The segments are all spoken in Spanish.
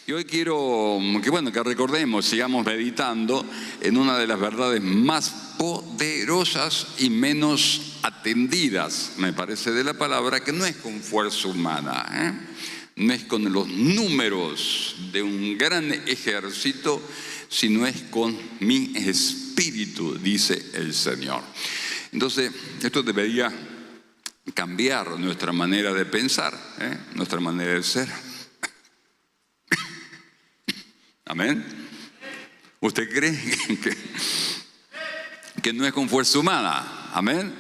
Y hoy quiero que recordemos, sigamos meditando en una de las verdades más poderosas y menos atendidas, me parece, de la palabra, que no es con fuerza humana, no es con los números de un gran ejército, sino es con mi espíritu, dice el Señor. Entonces, esto debería cambiar nuestra manera de pensar, nuestra manera de ser. ¿Amén? ¿Usted cree que no es con fuerza humana? ¿Amén?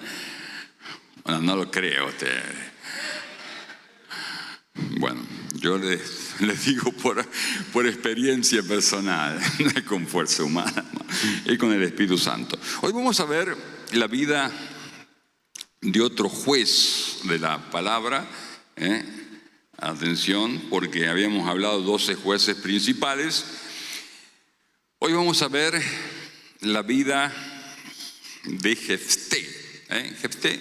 Bueno, no lo cree usted. Bueno, yo les digo por experiencia personal, no es con fuerza humana, es con el Espíritu Santo. Hoy vamos a ver la vida de otro juez de la palabra. Atención, porque habíamos hablado de 12 jueces principales. Hoy vamos a ver la vida de Jefté. Jefté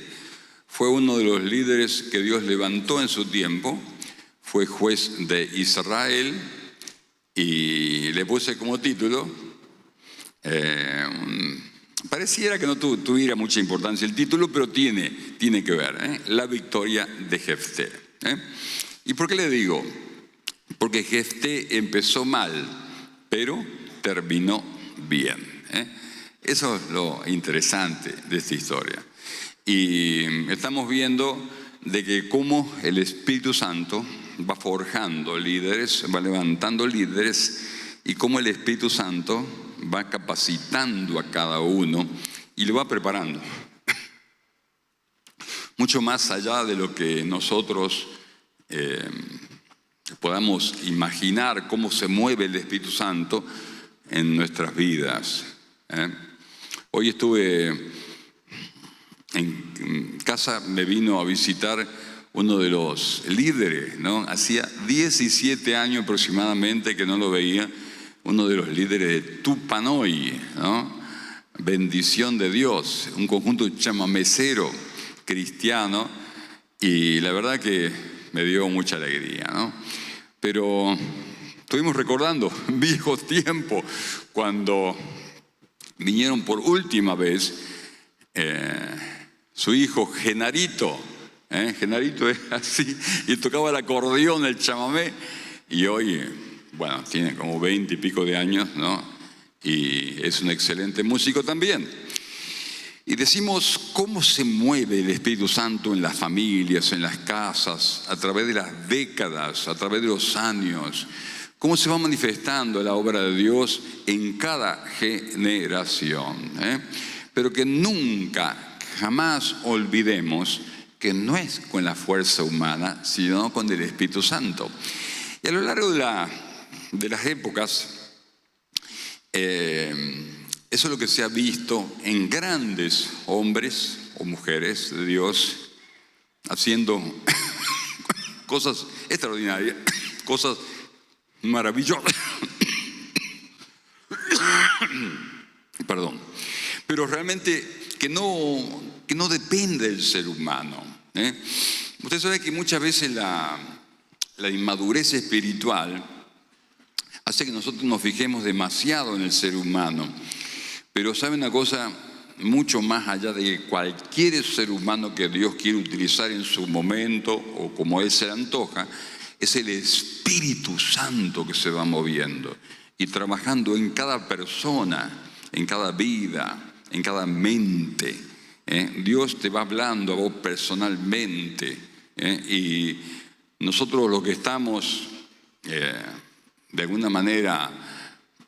fue uno de los líderes que Dios levantó en su tiempo. Fue juez de Israel y le puse como título, pareciera que no tuviera mucha importancia el título, pero tiene que ver, la victoria de Jefté. ¿Y por qué le digo? Porque Jefté empezó mal, pero terminó bien. Eso es lo interesante de esta historia. Y estamos viendo de que cómo el Espíritu Santo va forjando líderes, va levantando líderes, y cómo el Espíritu Santo va capacitando a cada uno y lo va preparando. Mucho más allá de lo que nosotros podamos imaginar cómo se mueve el Espíritu Santo en nuestras vidas. Hoy estuve en casa, me vino a visitar uno de los líderes, ¿no? Hacía 17 años aproximadamente que no lo veía, uno de los líderes de Tupanoi, ¿no? Bendición de Dios, un conjunto chamamecero cristiano, y la verdad que me dio mucha alegría, ¿no? Pero estuvimos recordando viejos tiempos cuando vinieron por última vez su hijo Genarito. Genarito es así, y tocaba el acordeón, el chamamé, y hoy, bueno, tiene como 20 y pico de años, ¿no? Y es un excelente músico también. Y decimos cómo se mueve el Espíritu Santo en las familias, en las casas, a través de las décadas, a través de los años, cómo se va manifestando la obra de Dios en cada generación. Pero que nunca, jamás olvidemos que no es con la fuerza humana, sino con el Espíritu Santo. Y a lo largo de las épocas, eso es lo que se ha visto en grandes hombres o mujeres de Dios haciendo cosas extraordinarias, cosas maravillosas. Perdón. Pero realmente que no depende del ser humano. Usted sabe que muchas veces la inmadurez espiritual hace que nosotros nos fijemos demasiado en el ser humano. Pero ¿sabe una cosa? Mucho más allá de cualquier ser humano que Dios quiere utilizar en su momento o como Él se le antoja, es el Espíritu Santo que se va moviendo y trabajando en cada persona, en cada vida, en cada mente. Dios te va hablando a vos personalmente, y nosotros los que estamos de alguna manera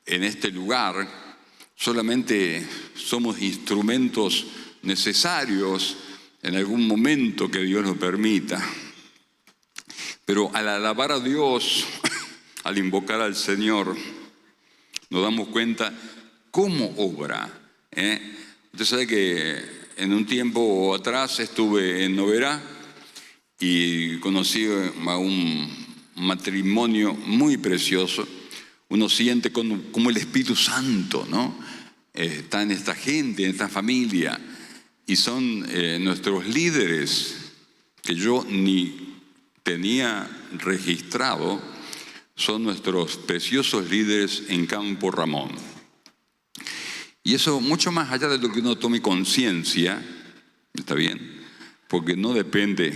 en este lugar solamente somos instrumentos necesarios en algún momento que Dios nos permita. Pero al alabar a Dios, al invocar al Señor, nos damos cuenta cómo obra. Usted sabe que en un tiempo atrás estuve en Noverá y conocí a un matrimonio muy precioso. Uno siente como el Espíritu Santo, ¿no? Está en esta gente, en esta familia, y son nuestros líderes que yo ni tenía registrado. son nuestros preciosos líderes en Campo Ramón. Y eso mucho más allá de lo que uno tome conciencia, ¿está bien? Porque no depende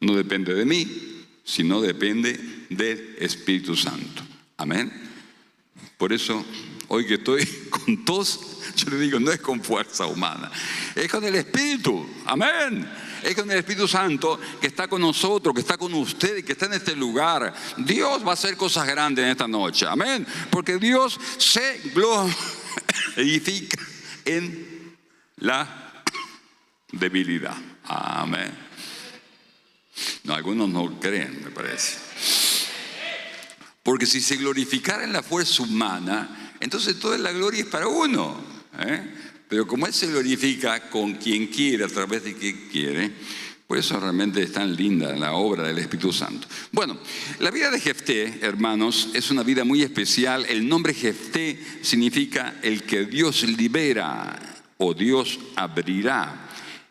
de mí, sino depende del Espíritu Santo. Amén. Por eso, hoy que estoy con tos, yo le digo, no es con fuerza humana, es con el Espíritu. Amén. Es con el Espíritu Santo que está con nosotros, que está con usted, que está en este lugar. Dios va a hacer cosas grandes en esta noche. Amén. Porque Dios se glorifica en la debilidad. Amén. No, algunos no creen, me parece. Porque si se glorificara en la fuerza humana, entonces toda la gloria es para uno. Pero como Él se glorifica con quien quiere, a través de quien quiere, por eso realmente es tan linda la obra del Espíritu Santo. Bueno, la vida de Jefté, hermanos, es una vida muy especial. El nombre Jefté significa el que Dios libera o Dios abrirá.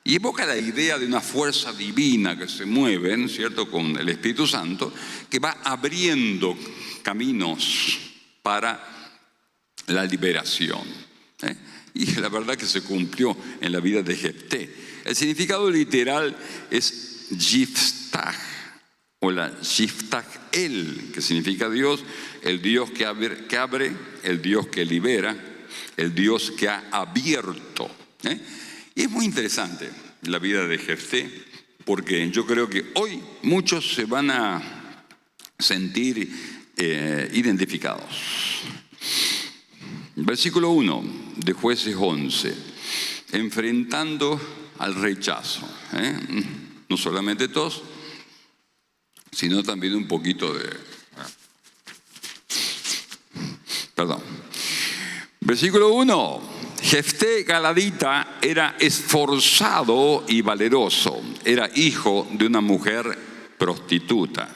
Y evoca la idea de una fuerza divina que se mueve, ¿no es cierto?, con el Espíritu Santo, que va abriendo caminos para la liberación. Y la verdad que se cumplió en la vida de Jefté. El significado literal es Yiftach, o la Yiftach El, que significa Dios, el Dios que abre, el Dios que libera, el Dios que ha abierto. Y es muy interesante la vida de Jefté, porque yo creo que hoy muchos se van a sentir identificados. Versículo 1 de Jueces 11, enfrentando al rechazo. No solamente tos, sino también un poquito de... Perdón. Versículo 1. Jefté Galadita era esforzado y valeroso. Era hijo de una mujer prostituta,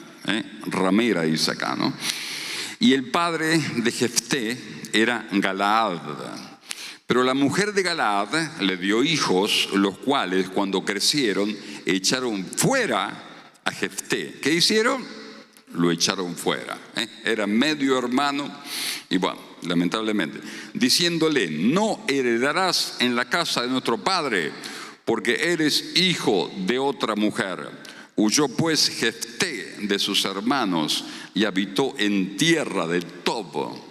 ramera dice acá, ¿no? Y el padre de Jefté era Galaad. Pero la mujer de Galaad le dio hijos, los cuales cuando crecieron echaron fuera a Jefté. ¿Qué hicieron? Lo echaron fuera. Era medio hermano y bueno, lamentablemente, diciéndole, no heredarás en la casa de nuestro padre, porque eres hijo de otra mujer. Huyó pues Jefté de sus hermanos y habitó en tierra del Topo.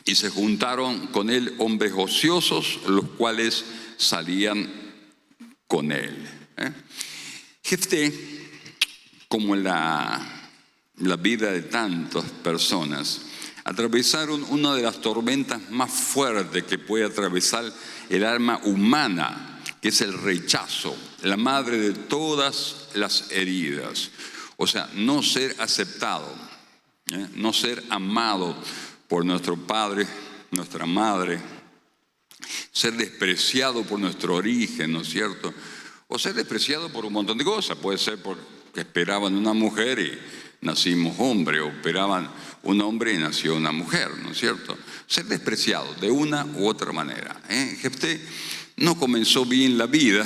Y se juntaron con él hombres ociosos, los cuales salían con él. Jefté, como la vida de tantas personas, atravesaron una de las tormentas más fuertes que puede atravesar el alma humana, que es el rechazo, la madre de todas las heridas. O sea, no ser aceptado, no ser amado por nuestro padre, nuestra madre, ser despreciado por nuestro origen, ¿no es cierto? O ser despreciado por un montón de cosas. Puede ser porque esperaban una mujer y nacimos hombre, o esperaban un hombre y nació una mujer, ¿no es cierto? Ser despreciado de una u otra manera. Jefté no comenzó bien la vida,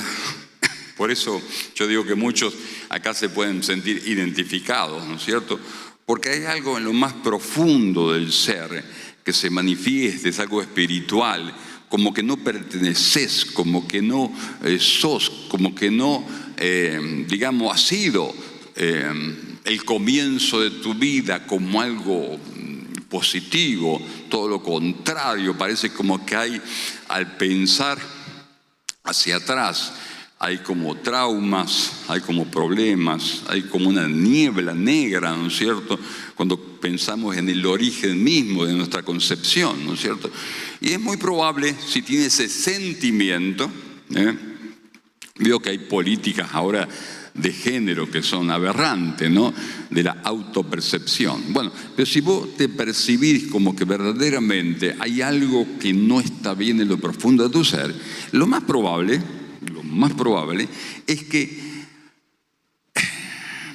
por eso yo digo que muchos acá se pueden sentir identificados, ¿no es cierto? Porque hay algo en lo más profundo del ser que se manifiesta, es algo espiritual, como que no perteneces, como que no sos, como que no, digamos, ha sido el comienzo de tu vida como algo positivo, todo lo contrario, parece como que hay, al pensar hacia atrás, hay como traumas, hay como problemas, hay como una niebla negra, ¿no es cierto?, cuando pensamos en el origen mismo de nuestra concepción, ¿no es cierto? Y es muy probable, si tiene ese sentimiento, veo que hay políticas ahora de género que son aberrantes, ¿no?, de la autopercepción. Bueno, pero si vos te percibís como que verdaderamente hay algo que no está bien en lo profundo de tu ser, lo más probable es que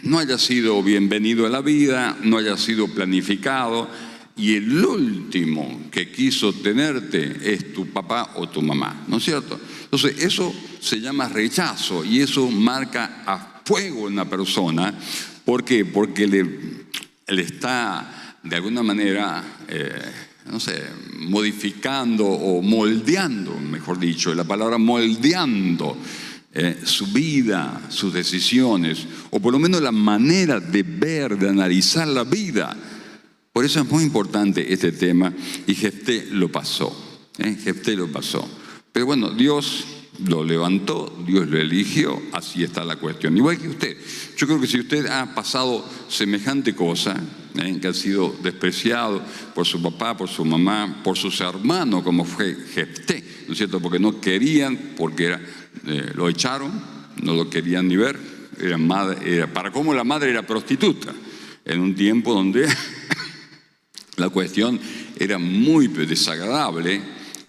no haya sido bienvenido a la vida, no haya sido planificado, y el último que quiso tenerte es tu papá o tu mamá, ¿no es cierto? Entonces eso se llama rechazo y eso marca fuego en una persona. ¿Por qué? Porque le está de alguna manera, no sé, modificando o moldeando, mejor dicho, la palabra moldeando su vida, sus decisiones, o por lo menos la manera de ver, de analizar la vida. Por eso es muy importante este tema, y Jefté lo pasó. Jefté lo pasó. Pero bueno, Dios lo levantó, Dios lo eligió, así está la cuestión. Igual que usted. Yo creo que si usted ha pasado semejante cosa, que ha sido despreciado por su papá, por su mamá, por sus hermanos, como fue Jefté, ¿no es cierto? Porque no querían, porque lo echaron, no lo querían ni ver. Para cómo la madre era prostituta, en un tiempo donde la cuestión era muy desagradable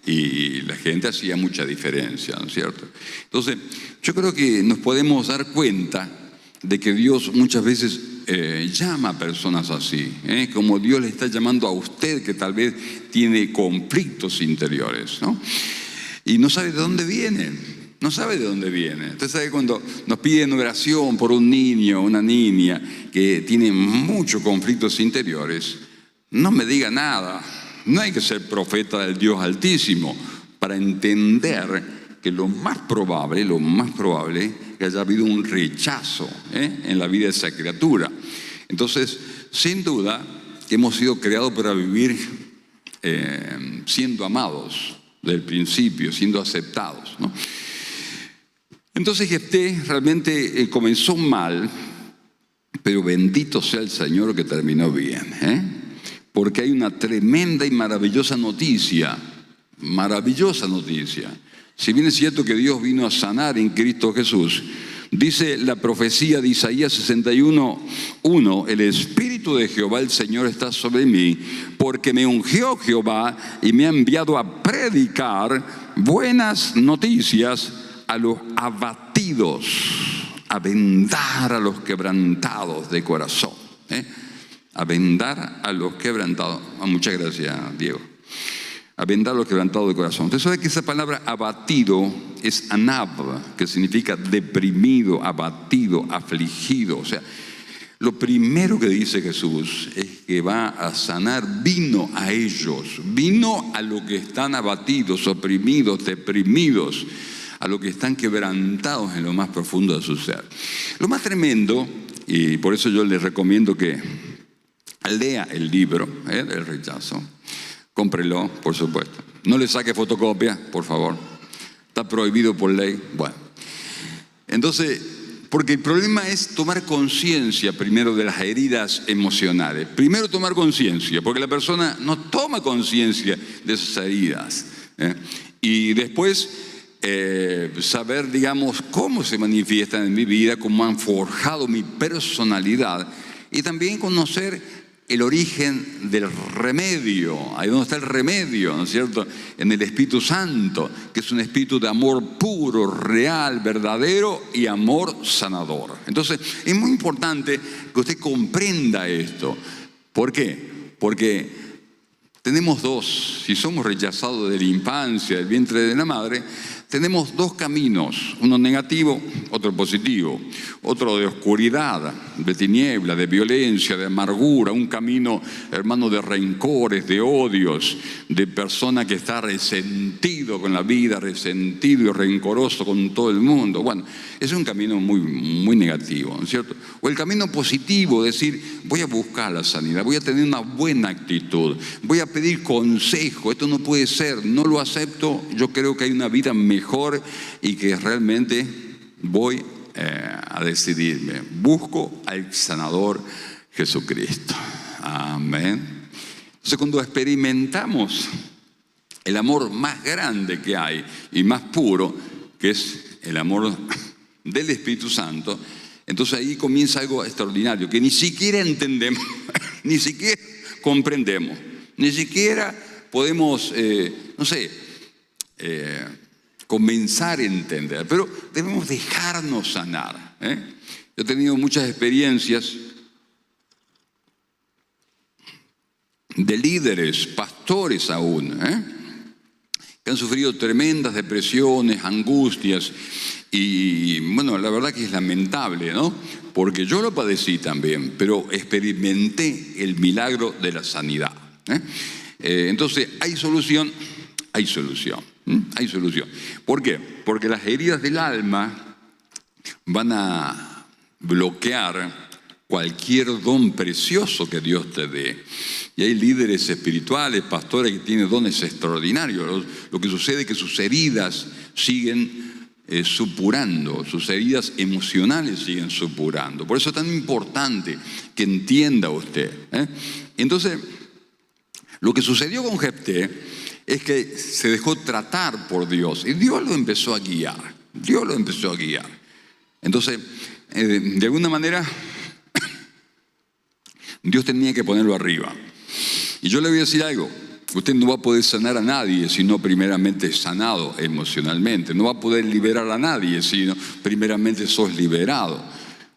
y la gente hacía mucha diferencia, ¿no es cierto? Entonces, yo creo que nos podemos dar cuenta de que Dios muchas veces llama a personas así, como Dios le está llamando a usted, que tal vez tiene conflictos interiores, ¿no? Y no sabe de dónde vienen. No sabe de dónde viene. Usted sabe cuando nos piden oración por un niño o una niña que tiene muchos conflictos interiores, no me diga nada. No hay que ser profeta del Dios Altísimo para entender que lo más probable es que haya habido un rechazo en la vida de esa criatura. Entonces, sin duda, que hemos sido creados para vivir siendo amados desde el principio, siendo aceptados, ¿no? Entonces Jefté realmente comenzó mal, pero bendito sea el Señor que terminó bien, porque hay una tremenda y maravillosa noticia. Si bien es cierto que Dios vino a sanar en Cristo Jesús, dice la profecía de Isaías 61:1, el Espíritu de Jehová el Señor está sobre mí, porque me ungió Jehová y me ha enviado a predicar buenas noticias a los abatidos, a vendar a los quebrantados de corazón, a vendar a los quebrantados. Muchas gracias, Diego. A vendar a los quebrantados de corazón. Usted sabe que esa palabra abatido es anab, que significa deprimido, abatido, afligido. O sea, lo primero que dice Jesús es que va a sanar, vino a ellos, vino a los que están abatidos, oprimidos, deprimidos, a los que están quebrantados en lo más profundo de su ser. Lo más tremendo, y por eso yo les recomiendo que lea el libro del rechazo. Cómprelo, por supuesto. No le saque fotocopia, por favor. Está prohibido por ley. Bueno, entonces, porque el problema es tomar conciencia primero de las heridas emocionales. Primero tomar conciencia, porque la persona no toma conciencia de esas heridas. Y después saber, digamos, cómo se manifiestan en mi vida, cómo han forjado mi personalidad. Y también conocer el origen del remedio, ahí donde está el remedio, ¿no es cierto? En el Espíritu Santo, que es un espíritu de amor puro, real, verdadero y amor sanador. Entonces, es muy importante que usted comprenda esto. ¿Por qué? Porque tenemos dos, si somos rechazados de la infancia, del vientre de la madre, tenemos dos caminos, uno negativo, otro positivo, otro de oscuridad, de tiniebla, de violencia, de amargura, un camino, hermano, de rencores, de odios, de persona que está resentido con la vida, resentido y rencoroso con todo el mundo. Bueno, es un camino muy, muy negativo, ¿no es cierto? O el camino positivo, decir, voy a buscar la sanidad, voy a tener una buena actitud, voy a pedir consejo, esto no puede ser, no lo acepto, yo creo que hay una vida mejor y que realmente voy a decidirme. Busco al sanador Jesucristo. Amén. Entonces, cuando experimentamos el amor más grande que hay y más puro, que es el amor del Espíritu Santo, entonces ahí comienza algo extraordinario que ni siquiera entendemos, ni siquiera comprendemos, ni siquiera podemos, comenzar a entender, pero debemos dejarnos sanar. Yo he tenido muchas experiencias de líderes, pastores aún, que han sufrido tremendas depresiones, angustias, y bueno, la verdad que es lamentable, ¿no? Porque yo lo padecí también, pero experimenté el milagro de la sanidad. Entonces, hay solución. Hay solución. ¿Por qué? Porque las heridas del alma van a bloquear cualquier don precioso que Dios te dé. Y hay líderes espirituales, pastores que tienen dones extraordinarios. Lo que sucede es que sus heridas siguen supurando, sus heridas emocionales siguen supurando. Por eso es tan importante que entienda usted. Entonces, lo que sucedió con Jefté es que se dejó tratar por Dios y Dios lo empezó a guiar. Entonces, de alguna manera, Dios tenía que ponerlo arriba. Y yo le voy a decir algo. Usted no va a poder sanar a nadie si no primeramente es sanado emocionalmente. No va a poder liberar a nadie si no primeramente sos liberado.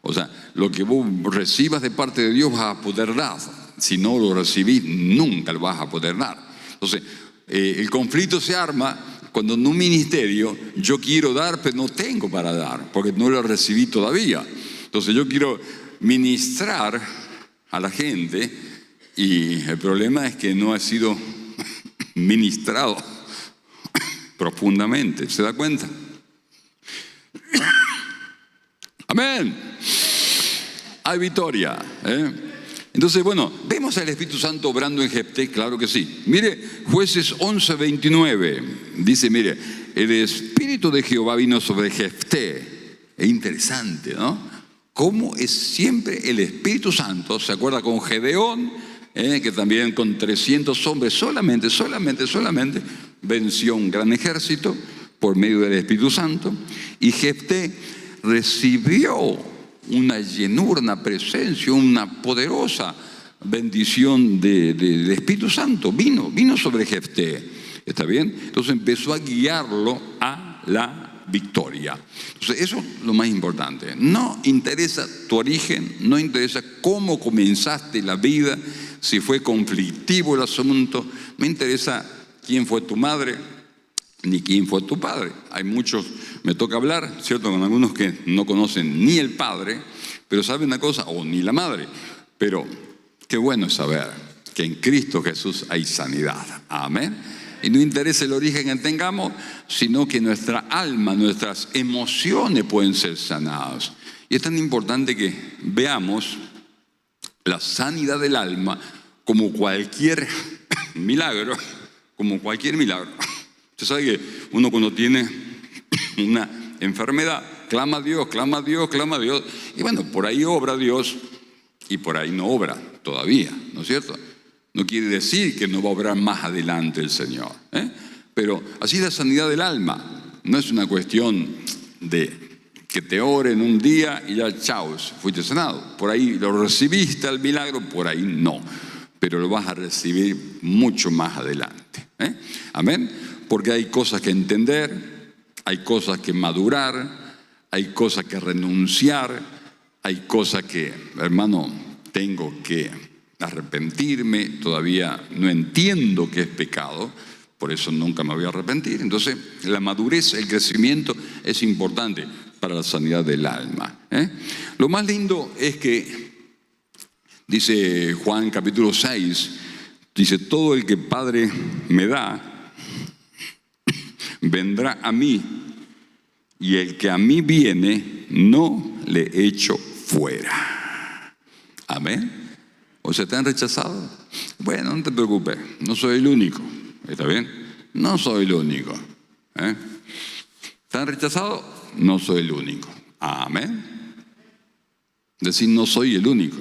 O sea, lo que vos recibas de parte de Dios vas a poder dar. Si no lo recibís, nunca lo vas a poder dar. Entonces, el conflicto se arma cuando en un ministerio yo quiero dar, pero no tengo para dar, porque no lo recibí todavía. Entonces, yo quiero ministrar a la gente y el problema es que no ha sido ministrado profundamente. ¿Se da cuenta? Amén. Hay victoria. Entonces, bueno, vemos al Espíritu Santo obrando en Jefté, claro que sí. Mire, Jueces 11:29, dice, mire, el Espíritu de Jehová vino sobre Jefté. Es interesante, ¿no? Cómo es siempre el Espíritu Santo, ¿se acuerda con Gedeón? Que también con 300 hombres solamente venció un gran ejército por medio del Espíritu Santo. Y Jefté recibió una llenura, una presencia, una poderosa bendición del Espíritu Santo. Vino sobre Jefté. ¿Está bien? Entonces empezó a guiarlo a la victoria. Entonces eso es lo más importante. No interesa tu origen, no interesa cómo comenzaste la vida, si fue conflictivo el asunto, no interesa quién fue tu madre, ni quién fue tu padre. Hay muchos, me toca hablar, ¿cierto?, con algunos que no conocen ni el padre, pero saben una cosa, o ni la madre. Pero qué bueno es saber que en Cristo Jesús hay sanidad. Amén. Y no interesa el origen que tengamos, sino que nuestra alma, nuestras emociones pueden ser sanadas. Y es tan importante que veamos la sanidad del alma como cualquier milagro, Usted sabe que uno cuando tiene una enfermedad, clama a Dios, y bueno, por ahí obra Dios y por ahí no obra todavía, ¿no es cierto? No quiere decir que no va a obrar más adelante el Señor, Pero así es la sanidad del alma. No es una cuestión de que te oren un día y ya, chao, fuiste sanado. Por ahí lo recibiste al milagro, por ahí no. Pero lo vas a recibir mucho más adelante. Amén. Porque hay cosas que entender, hay cosas que madurar, hay cosas que renunciar, hay cosas que, hermano, tengo que arrepentirme. Todavía no entiendo qué es pecado, por eso nunca me voy a arrepentir. Entonces, la madurez, el crecimiento es importante para la sanidad del alma. Lo más lindo es que, dice Juan capítulo 6, dice, todo el que Padre me da, vendrá a mí, y el que a mí viene, no le echo fuera. Amén. ¿O se te han rechazado? Bueno, no te preocupes, no soy el único. ¿Está bien? No soy el único. ¿Te han rechazado? No soy el único. Amén. Decir, no soy el único.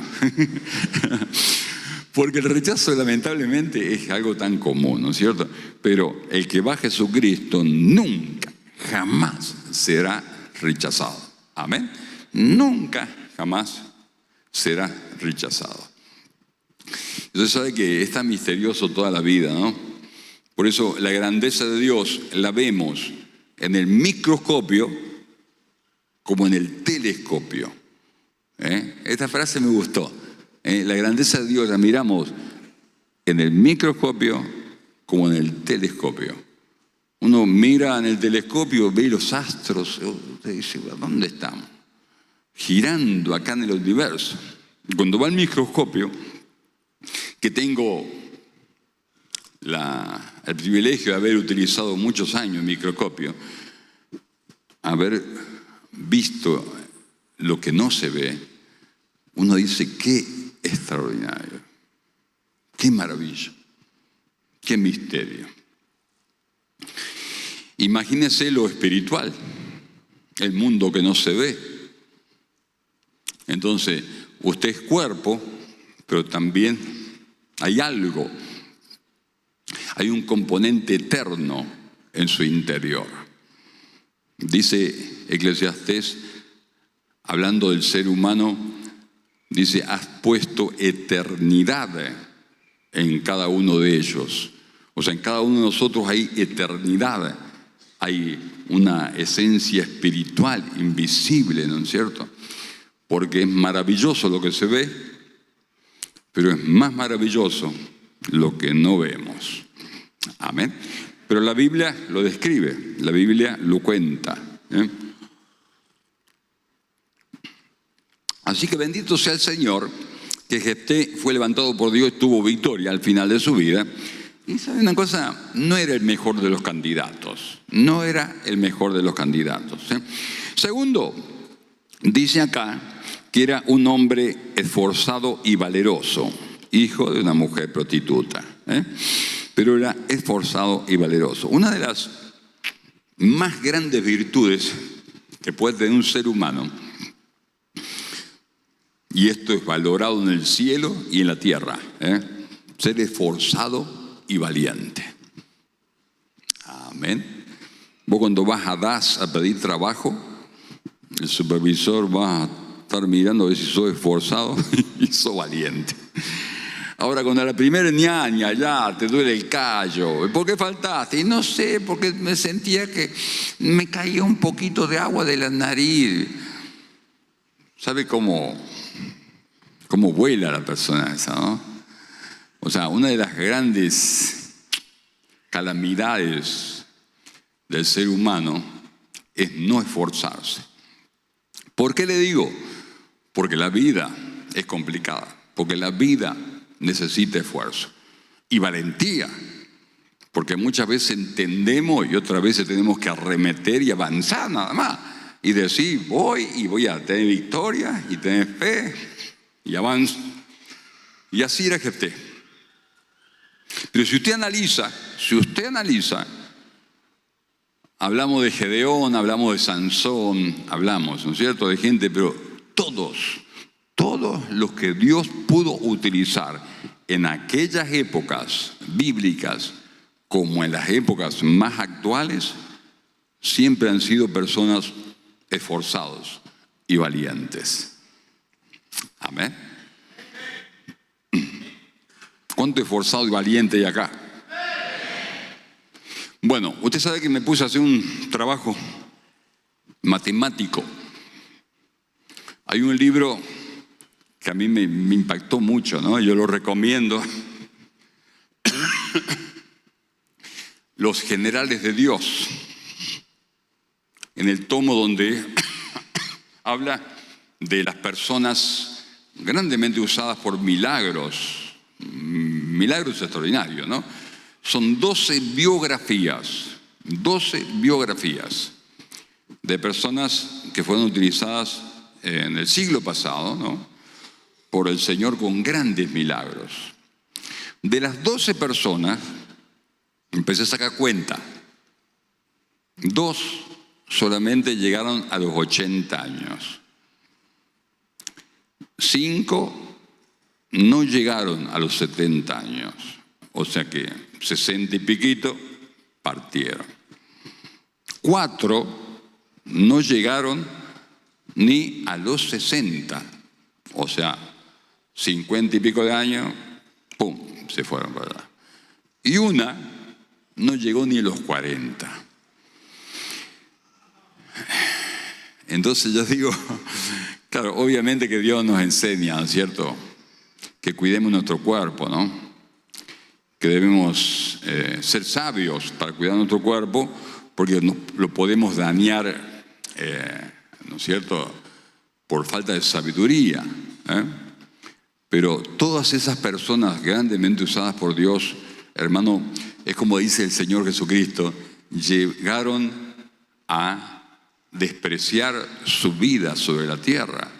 Porque el rechazo lamentablemente es algo tan común, ¿no es cierto? Pero el que va a Jesucristo nunca, jamás será rechazado. Amén. Nunca, jamás será rechazado. Entonces sabe que es tan misterioso toda la vida, ¿no? Por eso la grandeza de Dios la vemos en el microscopio como en el telescopio. Esta frase me gustó. La grandeza de Dios la miramos en el microscopio como en el telescopio. Uno mira en el telescopio, ve los astros, usted dice, ¿dónde estamos? Girando acá en el universo. Cuando va al microscopio, que tengo el privilegio de haber utilizado muchos años el microscopio, haber visto lo que no se ve, uno dice, qué extraordinario, qué maravilla, qué misterio. Imagínese lo espiritual, el mundo que no se ve. Entonces, usted es cuerpo, pero también hay algo, hay un componente eterno en su interior. Dice Eclesiastés, hablando del ser humano, dice, has puesto eternidad en cada uno de ellos. O sea, en cada uno de nosotros hay eternidad, hay una esencia espiritual invisible, ¿no es cierto? Porque es maravilloso lo que se ve, pero es más maravilloso lo que no vemos. Amén. Pero la Biblia lo describe, la Biblia lo cuenta. Así que bendito sea el Señor, que Jefté fue levantado por Dios, tuvo victoria al final de su vida. Y ¿saben una cosa? No era el mejor de los candidatos. No era el mejor de los candidatos. Segundo, dice acá que era un hombre esforzado y valeroso, hijo de una mujer prostituta. Pero era esforzado y valeroso. Una de las más grandes virtudes que puede tener un ser humano, y esto es valorado en el cielo y en la tierra, ser esforzado y valiente. Amén. Vos cuando vas a DAS a pedir trabajo, el supervisor va a estar mirando a ver si sos esforzado y sos valiente. Ahora, cuando a la primera ñaña ya te duele el callo, ¿por qué faltaste? Y no sé, porque me sentía que me caía un poquito de agua de la nariz. ¿Sabe cómo vuela la persona esa, no? O sea, una de las grandes calamidades del ser humano es no esforzarse. ¿Por qué le digo? Porque la vida es complicada, porque la vida necesita esfuerzo y valentía, porque muchas veces entendemos y otras veces tenemos que arremeter y avanzar nada más y decir voy a tener victoria y tener fe y avanzo. Y así era Jefté. Pero si usted analiza, hablamos de Gedeón, hablamos de Sansón, hablamos, ¿no es cierto?, de gente, pero todos los que Dios pudo utilizar en aquellas épocas bíblicas como en las épocas más actuales, siempre han sido personas esforzados y valientes. Amén. ¿Cuánto esforzado y valiente hay acá? Bueno, usted sabe que me puse a hacer un trabajo matemático. Hay un libro que a mí me impactó mucho, ¿no? Yo lo recomiendo. Los generales de Dios. En el tomo donde habla de las personas grandemente usadas por milagros extraordinarios, ¿no? Son 12 biografías de personas que fueron utilizadas en el siglo pasado, ¿no?, por el Señor con grandes milagros. De las 12 personas, empecé a sacar cuenta. 2 solamente llegaron a los 80 años. 5 no llegaron a los 70 años. O sea que 60 y piquito partieron. 4 no llegaron ni a los 60. O sea, 50 y pico de años, ¡pum!, se fueron, ¿verdad? Y una no llegó ni a los 40. Entonces yo digo, claro, obviamente que Dios nos enseña, ¿no es cierto?, que cuidemos nuestro cuerpo, ¿no? que debemos ser sabios para cuidar nuestro cuerpo, porque lo podemos dañar, ¿no es cierto?, por falta de sabiduría. Pero todas esas personas grandemente usadas por Dios, hermano, es como dice el Señor Jesucristo, llegaron a despreciar su vida sobre la tierra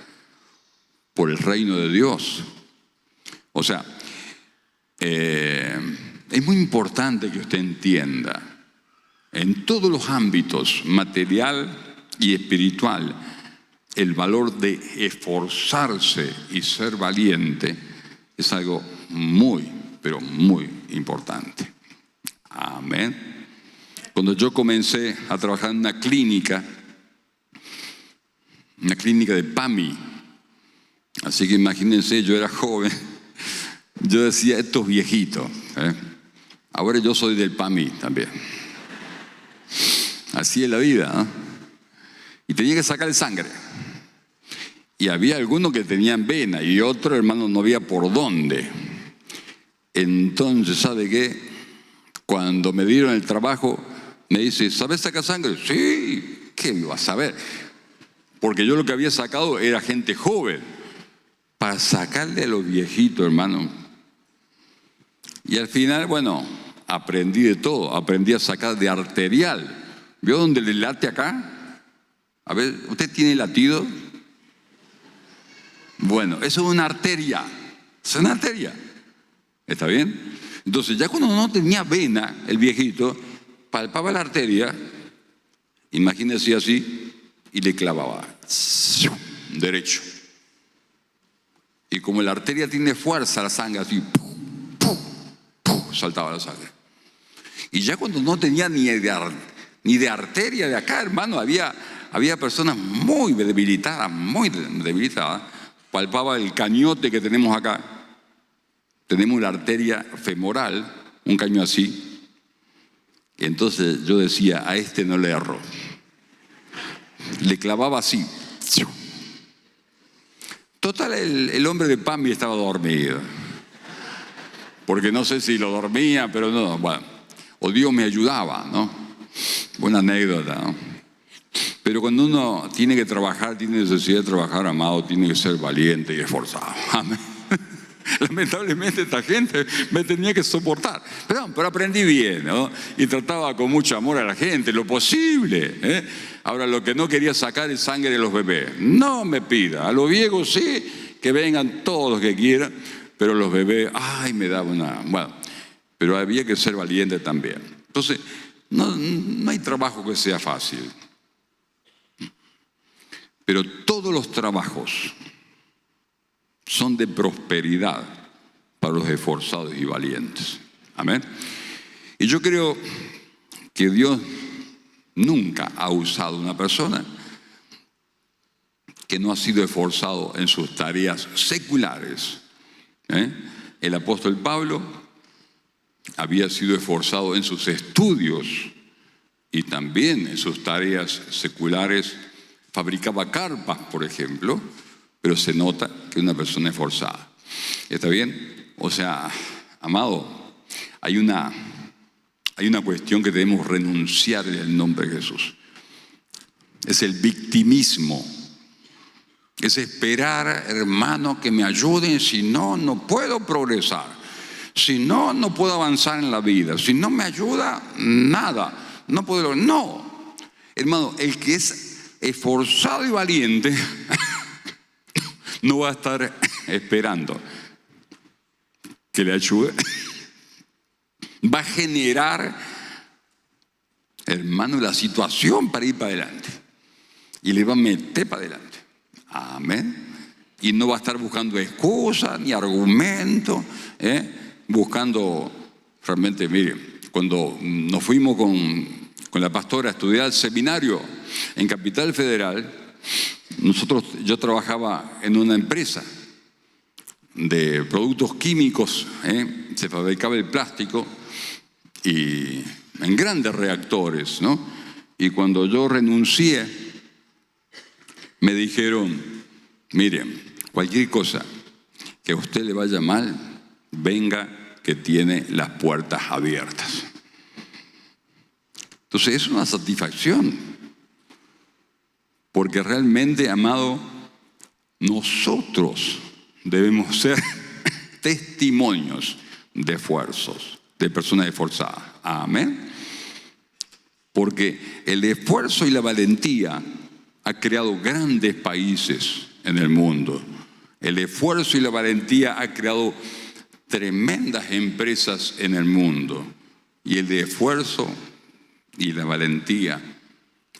por el reino de Dios. O sea, es muy importante que usted entienda, en todos los ámbitos, material y espiritual, el valor de esforzarse y ser valiente es algo muy, pero muy importante. Amén. Cuando yo comencé a trabajar en una clínica de PAMI, así que imagínense, yo era joven, yo decía, estos viejitos, ahora yo soy del PAMI también. Así es la vida, ¿no? Y tenía que sacar sangre. Y había algunos que tenían vena y otros, hermanos, no había por dónde. Entonces, ¿sabe qué? Cuando me dieron el trabajo, me dice, ¿sabes sacar sangre? Sí, ¿qué me vas a saber? Porque yo lo que había sacado era gente joven. Para sacarle a los viejitos, hermano. Y al final, bueno, aprendí de todo. Aprendí a sacar de arterial. ¿Vio dónde le late acá? A ver, ¿usted tiene latido? Bueno, eso es una arteria. Es una arteria. ¿Está bien? Entonces, ya cuando no tenía vena, el viejito palpaba la arteria, imagínese así, y le clavaba. Derecho. Y como la arteria tiene fuerza, la sangre así, saltaba la sangre. Y ya cuando no tenía ni de arteria de acá, hermano, había personas muy debilitadas, palpaba el cañote que tenemos acá. Tenemos la arteria femoral, un caño así. Y entonces yo decía, a este no le erro. Le clavaba así. Total, el hombre de PAMI estaba dormido. Porque no sé si lo dormía, pero no, bueno. O Dios me ayudaba, ¿no? Buena anécdota, ¿no? Pero cuando uno tiene que trabajar, tiene necesidad de trabajar, amado, tiene que ser valiente y esforzado. Amén. Lamentablemente esta gente me tenía que soportar. Pero aprendí bien, ¿no? Y trataba con mucho amor a la gente, lo posible. Ahora, lo que no quería sacar es sangre de los bebés. No me pida. A los viejos sí, que vengan todos los que quieran, pero los bebés, ay, me daba una... Bueno, pero había que ser valiente también. Entonces, no hay trabajo que sea fácil. Pero todos los trabajos son de prosperidad para los esforzados y valientes. Amén. Y yo creo que Dios nunca ha usado una persona que no ha sido esforzado en sus tareas seculares. El apóstol Pablo había sido esforzado en sus estudios y también en sus tareas seculares. Fabricaba carpas, por ejemplo, pero se nota que es una persona esforzada. ¿Está bien? O sea, amado, hay una cuestión que debemos renunciar en el nombre de Jesús. Es el victimismo. Es esperar, hermano, que me ayuden, si no, no puedo progresar. Si no, no puedo avanzar en la vida. Si no me ayuda, nada. No puedo. No. Hermano, el que es esforzado y valiente no va a estar esperando que le ayude. Va a generar, hermano, la situación para ir para adelante. Y le va a meter para adelante. Amén. Y no va a estar buscando excusas ni argumentos, buscando realmente, miren, cuando nos fuimos con la pastora a estudiar el seminario en Capital Federal, yo trabajaba en una empresa de productos químicos, se fabricaba el plástico y en grandes reactores, ¿no? Y cuando yo renuncié, me dijeron, miren, cualquier cosa que a usted le vaya mal, venga que tiene las puertas abiertas. Entonces es una satisfacción, porque realmente, amado, nosotros debemos ser testimonios de esfuerzos, de personas esforzadas. Amén. Porque el esfuerzo y la valentía ha creado grandes países en el mundo. El esfuerzo y la valentía ha creado tremendas empresas en el mundo. Y el esfuerzo y la valentía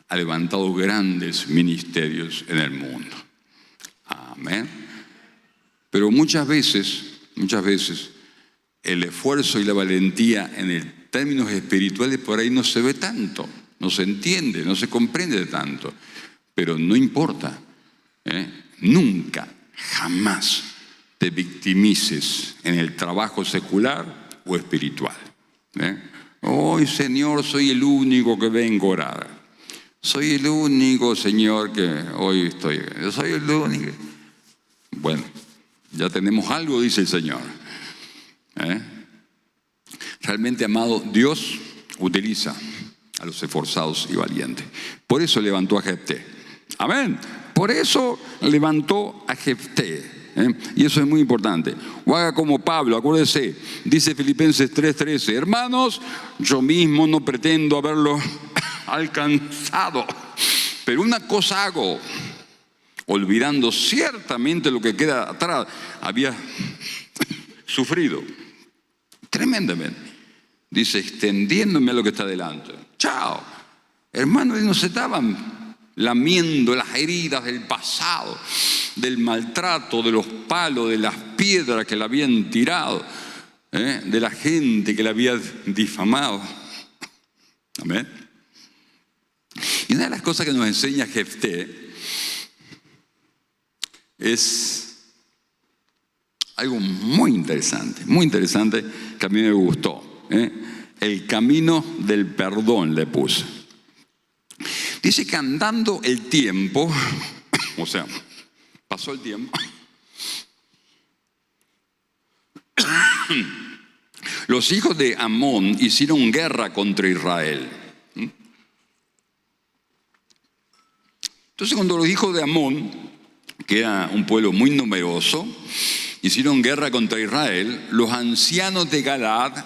ha levantado grandes ministerios en el mundo. Amén. Pero muchas veces, el esfuerzo y la valentía en términos espirituales por ahí no se ve tanto, no se entiende, no se comprende tanto. Pero no importa, nunca, jamás te victimices en el trabajo secular o espiritual. Hoy, Señor, soy el único que vengo a orar. Soy el único, Señor, que hoy estoy. Yo soy el único. Bueno, ya tenemos algo, dice el Señor. Realmente, amado, Dios utiliza a los esforzados y valientes. Por eso levantó a Jefté. Amén. Por eso levantó a Jefté. Y eso es muy importante. O haga como Pablo, acuérdese, dice Filipenses 3:13, hermanos, yo mismo no pretendo haberlo alcanzado, pero una cosa hago, olvidando ciertamente lo que queda atrás. Había sufrido tremendamente. Dice, extendiéndome a lo que está delante. Chao. Hermanos, no se estaban lamiendo las heridas del pasado, del maltrato, de los palos, de las piedras que le habían tirado, de la gente que le había difamado. Amén. Y una de las cosas que nos enseña Jefté es algo muy interesante que a mí me gustó. El camino del perdón le puse. Dice que andando el tiempo, o sea, pasó el tiempo, los hijos de Amón hicieron guerra contra Israel. Entonces, cuando los hijos de Amón, que era un pueblo muy numeroso, hicieron guerra contra Israel, los ancianos de Galaad,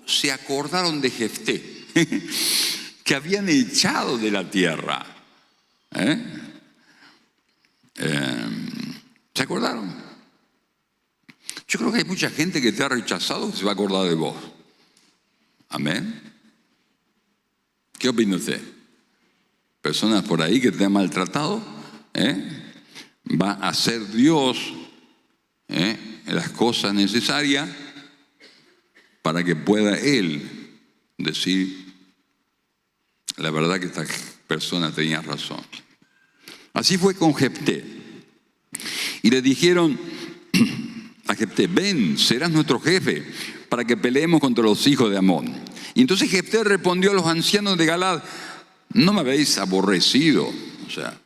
se acordaron de Jefté, que habían echado de la tierra. ¿Se acordaron? Yo creo que hay mucha gente que te ha rechazado que se va a acordar de vos. Amén. ¿Qué opina usted? Personas por ahí que te han maltratado, va a hacer Dios las cosas necesarias para que pueda Él decir la verdad que esta persona tenía razón. Así fue con Jefté. Y le dijeron a Jefté, ven, serás nuestro jefe para que peleemos contra los hijos de Amón. Y entonces Jefté respondió a los ancianos de Galaad, no me habéis aborrecido, o sea,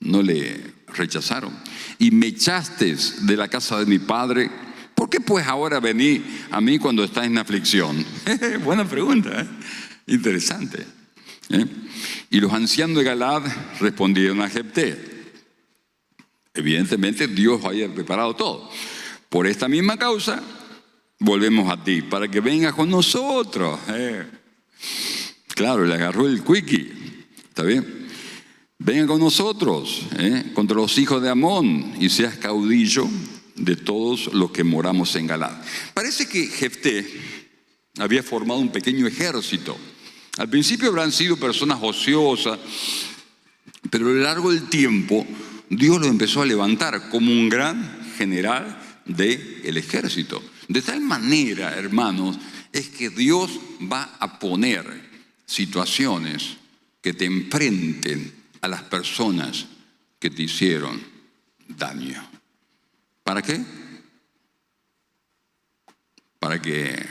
no le rechazaron, y me echasteis de la casa de mi padre. ¿Por qué pues ahora venís a mí cuando estás en aflicción? Buena pregunta, interesante. Y los ancianos de Galaad respondieron a Jefté. Evidentemente Dios había preparado todo. Por esta misma causa, volvemos a ti, para que vengas con nosotros. Claro, le agarró el quickie. ¿Está bien? Venga con nosotros contra los hijos de Amón y seas caudillo de todos los que moramos en Galaad. Parece que Jefté había formado un pequeño ejército. Al principio habrán sido personas ociosas, pero a lo largo del tiempo Dios lo empezó a levantar como un gran general del ejército. De tal manera, hermanos, es que Dios va a poner situaciones que te enfrenten a las personas que te hicieron daño. ¿Para qué? Para que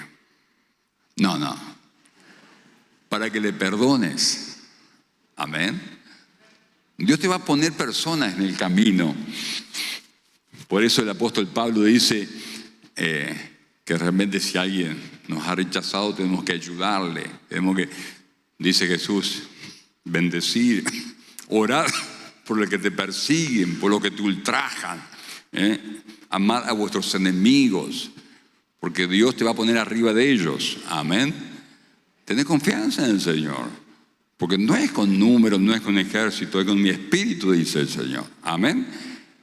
le perdones. Amén. Dios te va a poner personas en el camino. Por eso el apóstol Pablo dice, que realmente si alguien nos ha rechazado tenemos que ayudarle, tenemos que, dice Jesús, bendecir, orar por los que te persiguen, por los que te ultrajan, amar a vuestros enemigos, porque Dios te va a poner arriba de ellos. Amén. Tened confianza en el Señor, porque no es con números, no es con ejército, es con mi espíritu, dice el Señor. Amén.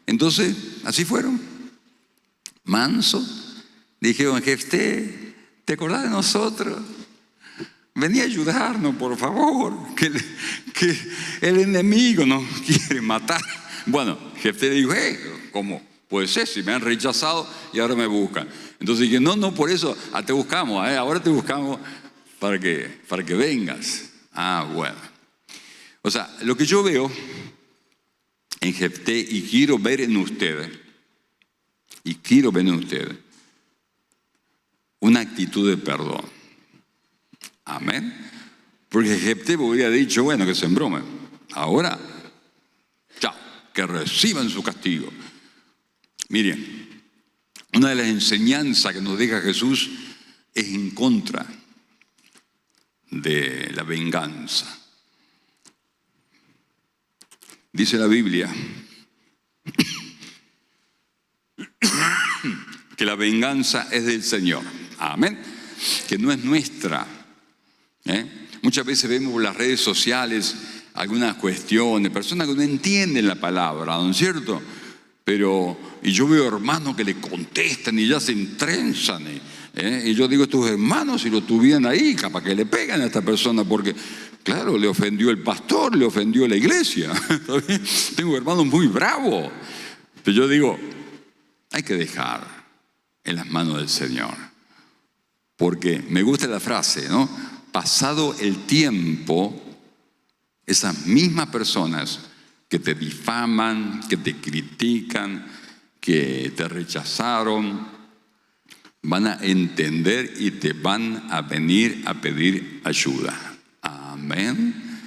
Entonces, así fueron, mansos. Dijeron, Jefté, ¿te acordás de nosotros? Vení a ayudarnos, por favor, que el enemigo nos quiere matar. Bueno, Jefté dijo, ¿cómo puede ser si me han rechazado y ahora me buscan? Entonces dije, no, por eso te buscamos, ahora te buscamos para que vengas. Bueno. O sea, lo que yo veo en Jefté y quiero ver en ustedes, una actitud de perdón. Amén. Porque Jefté hubiera dicho, bueno, que se embrome. Ahora, chao, que reciban su castigo. Miren, una de las enseñanzas que nos deja Jesús es en contra de la venganza. Dice la Biblia que la venganza es del Señor. Amén. Que no es nuestra. Muchas veces vemos en las redes sociales algunas cuestiones, personas que no entienden la palabra, ¿no es cierto? Y yo veo hermanos que le contestan y ya se entrenzan. Y yo digo, estos hermanos, si lo tuvieran ahí, capaz que le pegan a esta persona, porque, claro, le ofendió el pastor, le ofendió la iglesia. Tengo hermanos muy bravos. Pero yo digo, hay que dejar en las manos del Señor. Porque me gusta la frase, ¿no? Pasado el tiempo, esas mismas personas que te difaman, que te critican, que te rechazaron, van a entender y te van a venir a pedir ayuda. Amén.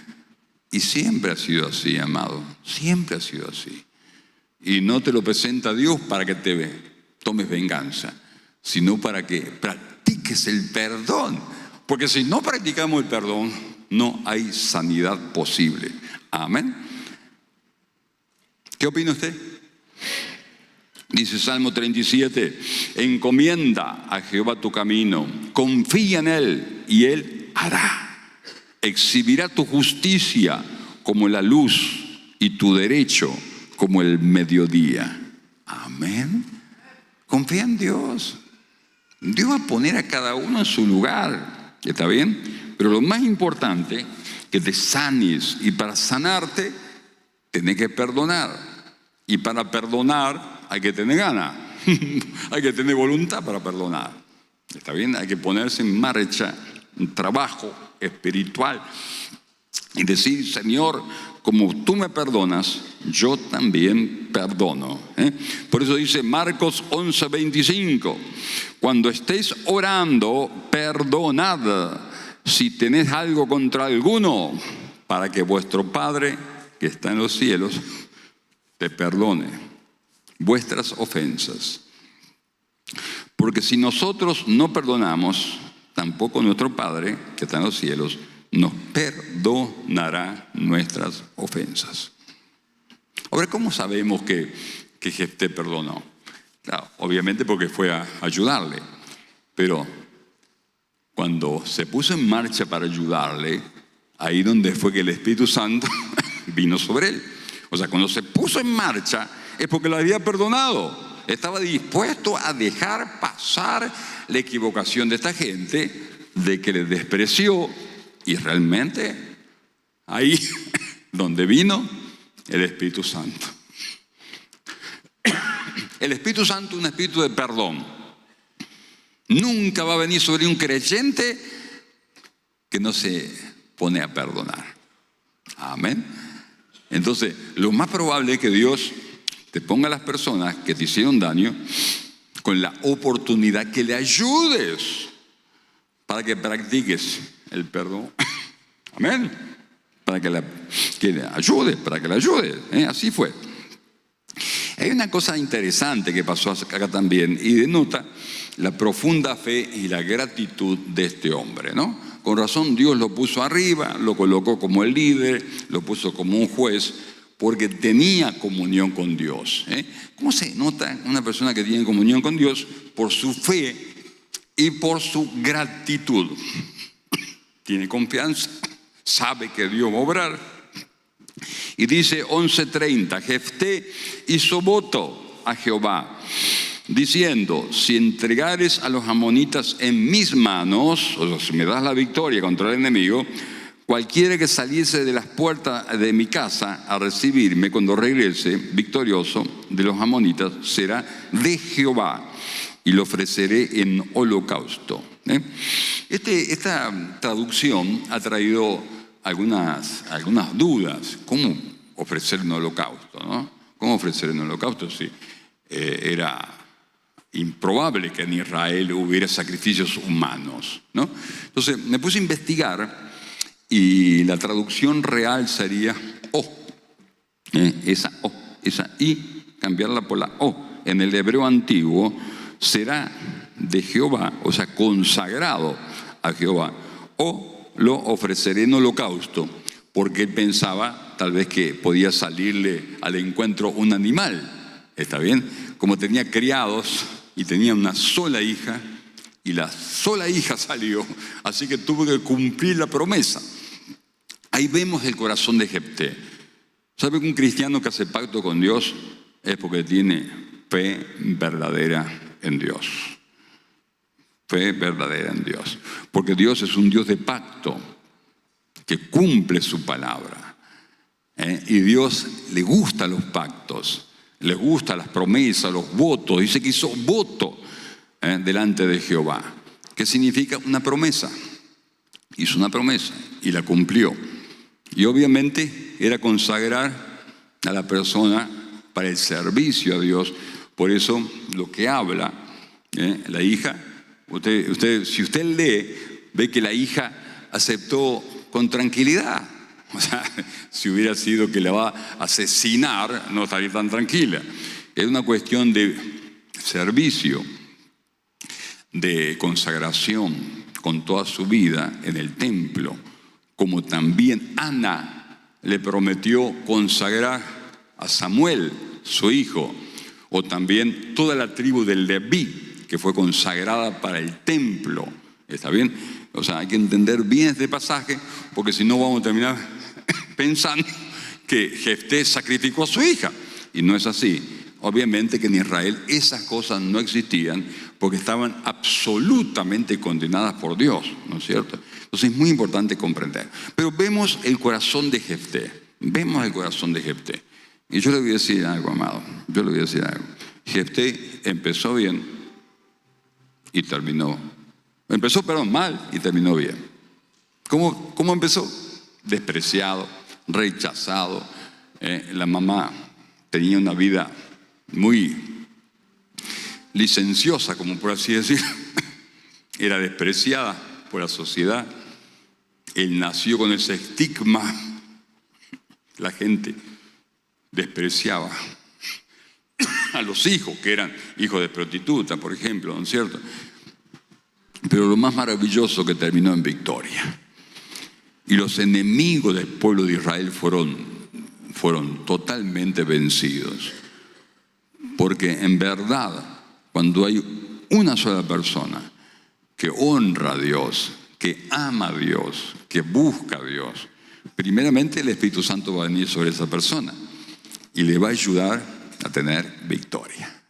Y siempre ha sido así, amado. Siempre ha sido así. Y no te lo presenta Dios para que tomes venganza, sino para que practiques el perdón. Porque si no practicamos el perdón, no hay sanidad posible. Amén. ¿Qué opina usted? Dice Salmo 37, encomienda a Jehová tu camino, confía en Él y Él hará. Exhibirá tu justicia como la luz y tu derecho como el mediodía. Amén. Confía en Dios. Dios va a poner a cada uno en su lugar. ¿Está bien? Pero lo más importante, que te sanes. Y para sanarte, tenés que perdonar. Y para perdonar, hay que tener ganas. Hay que tener voluntad para perdonar. ¿Está bien? Hay que ponerse en marcha un trabajo espiritual. Y decir, Señor, como tú me perdonas, yo también perdono. Por eso dice Marcos 11:25, cuando estéis orando, perdonad si tenéis algo contra alguno, para que vuestro Padre que está en los cielos te perdone vuestras ofensas. Porque si nosotros no perdonamos, tampoco nuestro Padre que está en los cielos nos perdonará nuestras ofensas. Ahora, ¿cómo sabemos que Jefté perdonó? Claro, obviamente porque fue a ayudarle. Pero cuando se puso en marcha para ayudarle, ahí donde fue que el Espíritu Santo vino sobre él. O sea, cuando se puso en marcha es porque lo había perdonado. Estaba dispuesto a dejar pasar la equivocación de esta gente, de que le despreció. Y realmente, ahí donde vino el Espíritu Santo. El Espíritu Santo es un espíritu de perdón. Nunca va a venir sobre un creyente que no se pone a perdonar. Amén. Entonces, lo más probable es que Dios te ponga a las personas que te hicieron daño con la oportunidad que le ayudes para que practiques el perdón. Amén. Que le ayude, para que le ayude. Así fue. Hay una cosa interesante que pasó acá también y denota la profunda fe y la gratitud de este hombre, ¿no? Con razón Dios lo puso arriba, lo colocó como el líder, lo puso como un juez, porque tenía comunión con Dios. ¿Cómo se nota una persona que tiene comunión con Dios? Por su fe y por su gratitud. Tiene confianza, sabe que Dios va a obrar. Y dice 11:30, Jefté hizo voto a Jehová, diciendo: si entregares a los amonitas en mis manos, o sea, si me das la victoria contra el enemigo, cualquiera que saliese de las puertas de mi casa a recibirme cuando regrese victorioso de los amonitas será de Jehová, y lo ofreceré en holocausto. Esta traducción ha traído algunas dudas. ¿Cómo ofrecer un holocausto, no? ¿Cómo ofrecer un holocausto si era improbable que en Israel hubiera sacrificios humanos, ¿no? Entonces me puse a investigar y la traducción real sería esa I, cambiarla por la O. En el hebreo antiguo será de Jehová, o sea, consagrado a Jehová, o lo ofreceré en holocausto, porque él pensaba tal vez que podía salirle al encuentro un animal, ¿está bien? Como tenía criados y tenía una sola hija, y la sola hija salió, así que tuvo que cumplir la promesa. Ahí vemos el corazón de Jefté. ¿Sabe que un cristiano que hace pacto con Dios es porque tiene fe verdadera en Dios? Fe verdadera en Dios. Porque Dios es un Dios de pacto, que cumple su palabra. Y Dios le gusta los pactos, le gustan las promesas, los votos. Dice que hizo voto delante de Jehová. ¿Qué significa una promesa? Hizo una promesa y la cumplió. Y obviamente era consagrar a la persona para el servicio a Dios. Por eso lo que habla la hija, si usted lee, ve que la hija aceptó con tranquilidad. O sea, si hubiera sido que la va a asesinar, no estaría tan tranquila. Es una cuestión de servicio, de consagración con toda su vida en el templo, como también Ana le prometió consagrar a Samuel, su hijo, o también toda la tribu de Leví, que fue consagrada para el templo. ¿Está bien? O sea, hay que entender bien este pasaje, porque si no vamos a terminar pensando que Jefté sacrificó a su hija. Y no es así. Obviamente que en Israel esas cosas no existían, porque estaban absolutamente condenadas por Dios, ¿no es cierto? Entonces es muy importante comprender. Pero vemos el corazón de Jefté. Vemos el corazón de Jefté. Y yo le voy a decir algo, amado. Yo le voy a decir algo. Jefté empezó bien y terminó. Empezó, mal y terminó bien. ¿Cómo empezó? Despreciado, rechazado. La mamá tenía una vida muy licenciosa, como por así decir. Era despreciada por la sociedad. Él nació con ese estigma. La gente despreciaba a los hijos que eran hijos de prostituta, por ejemplo, ¿no es cierto? Pero lo más maravilloso, que terminó en victoria. Y los enemigos del pueblo de Israel fueron totalmente vencidos. Porque en verdad, cuando hay una sola persona que honra a Dios, que ama a Dios, que busca a Dios, primeramente el Espíritu Santo va a venir sobre esa persona y le va a ayudar a tener victoria.